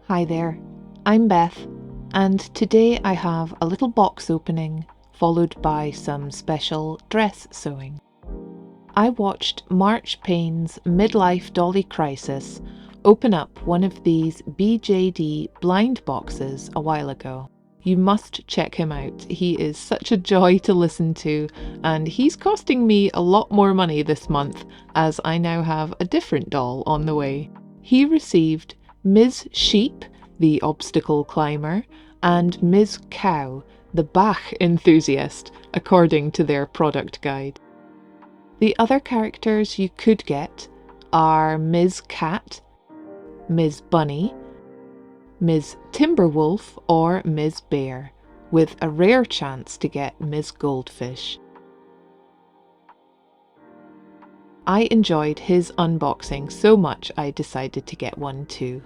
Hi there, I'm Beth, and today I have a little box opening followed by some special dress sewing. I watched March Payne's Midlife Dolly Crisis open up one of these BJD blind boxes a while ago. You must check him out. He is such a joy to listen to, and he's costing me a lot more money this month as I now have a different doll on the way. He received Ms. Sheep, the obstacle climber, and Ms. Cow, the Bach enthusiast, according to their product guide. The other characters you could get are Ms. Cat, Ms. Bunny, Ms. Timberwolf, or Ms. Bear, with a rare chance to get Ms. Goldfish. I enjoyed his unboxing so much I decided to get one too.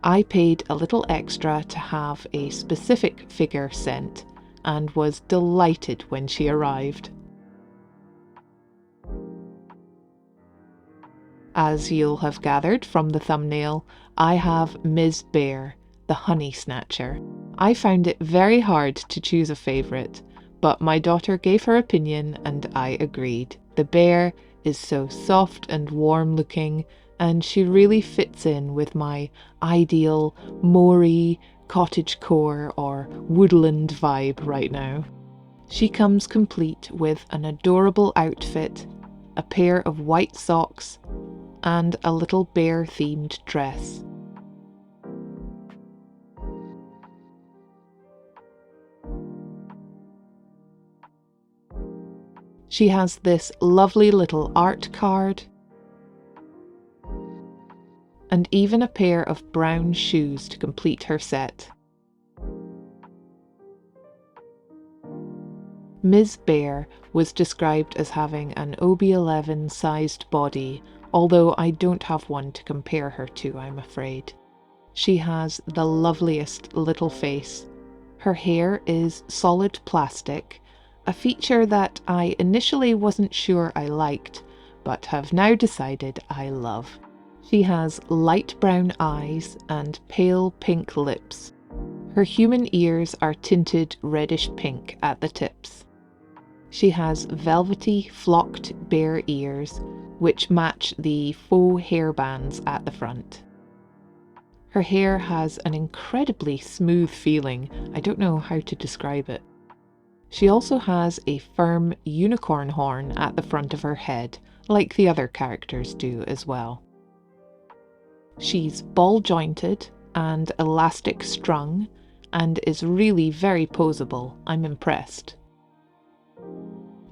I paid a little extra to have a specific figure sent and was delighted when she arrived. As you'll have gathered from the thumbnail, I have Ms. Bear, the honey snatcher. I found it very hard to choose a favourite, but my daughter gave her opinion and I agreed. The bear is so soft and warm looking, and she really fits in with my ideal Maori, cottagecore or woodland vibe right now. She comes complete with an adorable outfit, a pair of white socks, and a little bear-themed dress. She has this lovely little art card and even a pair of brown shoes to complete her set. Ms. Bear was described as having an OB11 sized body, although I don't have one to compare her to, I'm afraid. She has the loveliest little face. Her hair is solid plastic, a feature that I initially wasn't sure I liked, but have now decided I love. She has light brown eyes and pale pink lips. Her human ears are tinted reddish pink at the tips. She has velvety, flocked bear ears, which match the faux hairbands at the front. Her hair has an incredibly smooth feeling. I don't know how to describe it. She also has a firm unicorn horn at the front of her head, like the other characters do as well. She's ball-jointed and elastic strung, and is really very poseable. I'm impressed.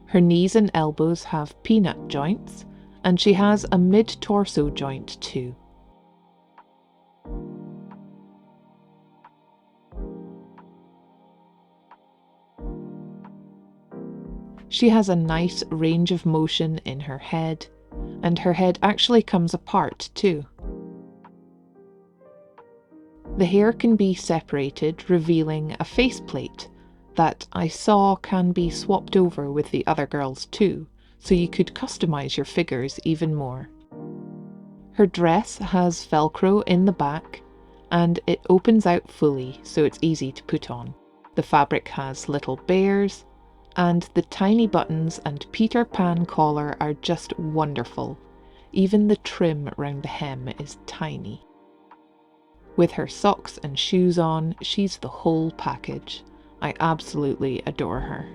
Her knees and elbows have peanut joints, and she has a mid-torso joint too. She has a nice range of motion in her head, and her head actually comes apart too. The hair can be separated, revealing a faceplate that I saw can be swapped over with the other girls too, so you could customize your figures even more. Her dress has Velcro in the back, and it opens out fully so it's easy to put on. The fabric has little bears, and the tiny buttons and Peter Pan collar are just wonderful. Even the trim round the hem is tiny. With her socks and shoes on, she's the whole package. I absolutely adore her.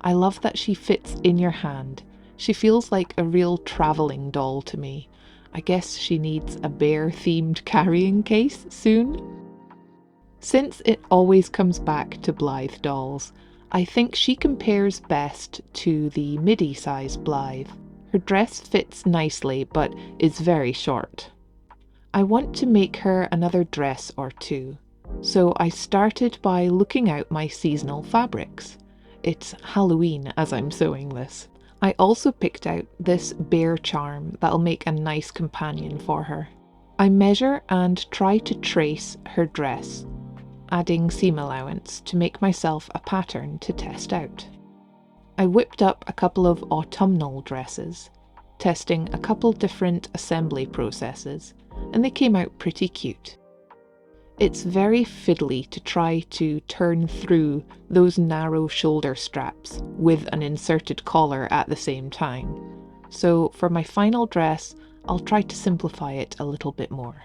I love that she fits in your hand. She feels like a real travelling doll to me. I guess she needs a bear-themed carrying case soon. Since it always comes back to Blythe dolls, I think she compares best to the midi-size Blythe. Her dress fits nicely but is very short. I want to make her another dress or two, so I started by looking out my seasonal fabrics. It's Halloween as I'm sewing this. I also picked out this bear charm that'll make a nice companion for her. I measure and try to trace her dress, adding seam allowance to make myself a pattern to test out. I whipped up a couple of autumnal dresses. testing a couple different assembly processes, and they came out pretty cute. It's very fiddly to try to turn through those narrow shoulder straps with an inserted collar at the same time. So for my final dress, I'll try to simplify it a little bit more.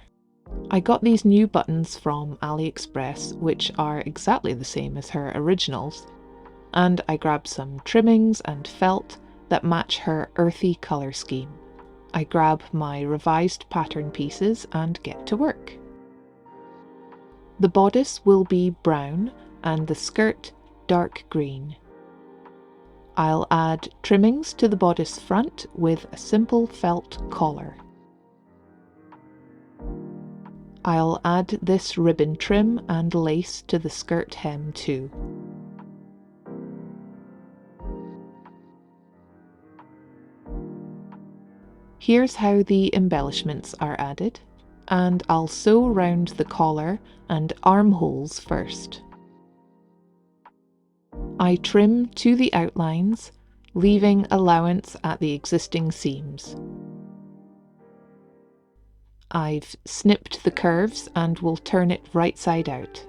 I got these new buttons from AliExpress, which are exactly the same as her originals, and I grabbed some trimmings and felt that match her earthy colour scheme. I grab my revised pattern pieces and get to work. The bodice will be brown and the skirt dark green. I'll add trimmings to the bodice front with a simple felt collar. I'll add this ribbon trim and lace to the skirt hem too. Here's how the embellishments are added, and I'll sew round the collar and armholes first. I trim to the outlines, leaving allowance at the existing seams. I've snipped the curves and will turn it right side out.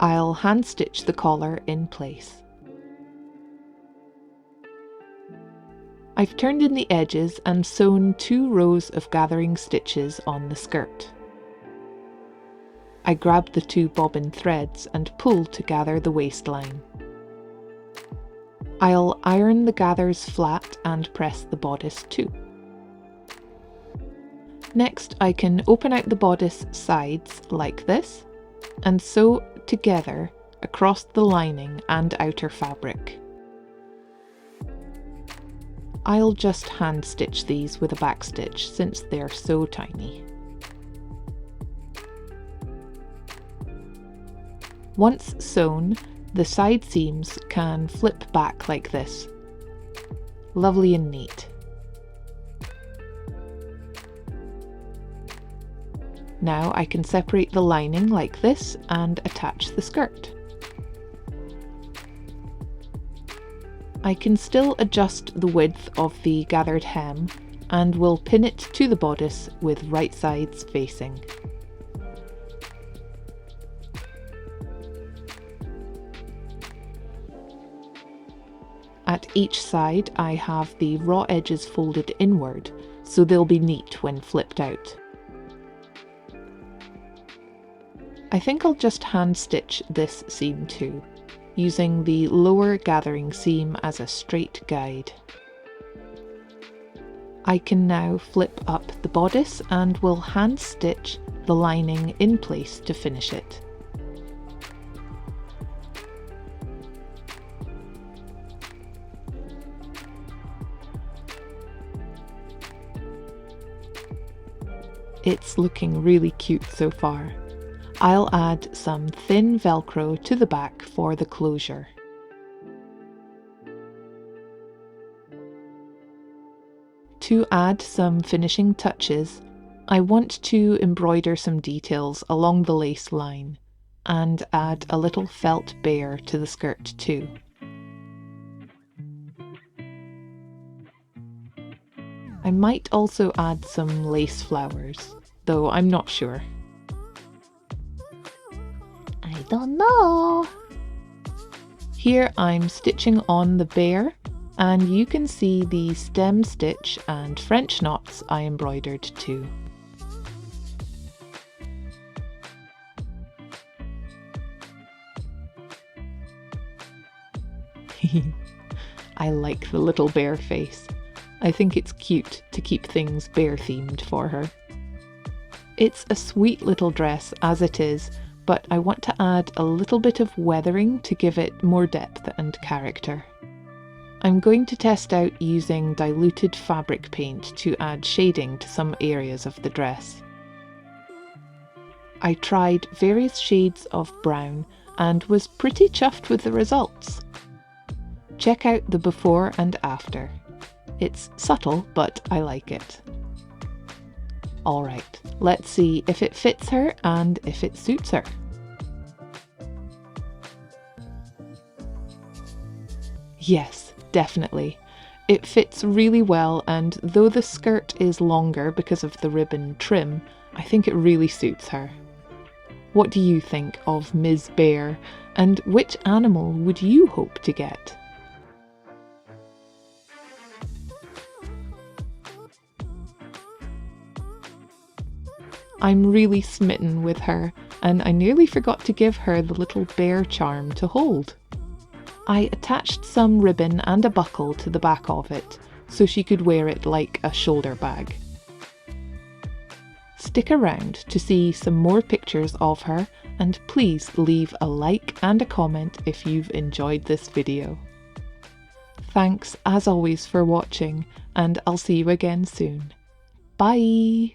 I'll hand stitch the collar in place. I've turned in the edges and sewn 2 rows of gathering stitches on the skirt. I grab the 2 bobbin threads and pull to gather the waistline. I'll iron the gathers flat and press the bodice too. Next, I can open out the bodice sides like this and sew together across the lining and outer fabric. I'll just hand stitch these with a back stitch since they're so tiny. Once sewn, the side seams can flip back like this. Lovely and neat. Now I can separate the lining like this and attach the skirt. I can still adjust the width of the gathered hem and will pin it to the bodice with right sides facing. At each side I have the raw edges folded inward, so they'll be neat when flipped out. I think I'll just hand stitch this seam too, using the lower gathering seam as a straight guide. I can now flip up the bodice and will hand stitch the lining in place to finish it. It's looking really cute so far. I'll add some thin Velcro to the back for the closure. To add some finishing touches, I want to embroider some details along the lace line and add a little felt bear to the skirt too. I might also add some lace flowers, though I'm not sure. I don't know. Here I'm stitching on the bear, and you can see the stem stitch and French knots I embroidered too. I like the little bear face. I think it's cute to keep things bear themed for her. It's a sweet little dress as it is, but I want to add a little bit of weathering to give it more depth and character. I'm going to test out using diluted fabric paint to add shading to some areas of the dress. I tried various shades of brown and was pretty chuffed with the results. Check out the before and after. It's subtle, but I like it. Alright, let's see if it fits her and if it suits her. Yes, definitely. It fits really well, and though the skirt is longer because of the ribbon trim, I think it really suits her. What do you think of Ms. Bear, and which animal would you hope to get? I'm really smitten with her, and I nearly forgot to give her the little bear charm to hold. I attached some ribbon and a buckle to the back of it, so she could wear it like a shoulder bag. Stick around to see some more pictures of her, and please leave a like and a comment if you've enjoyed this video. Thanks as always for watching, and I'll see you again soon. Bye!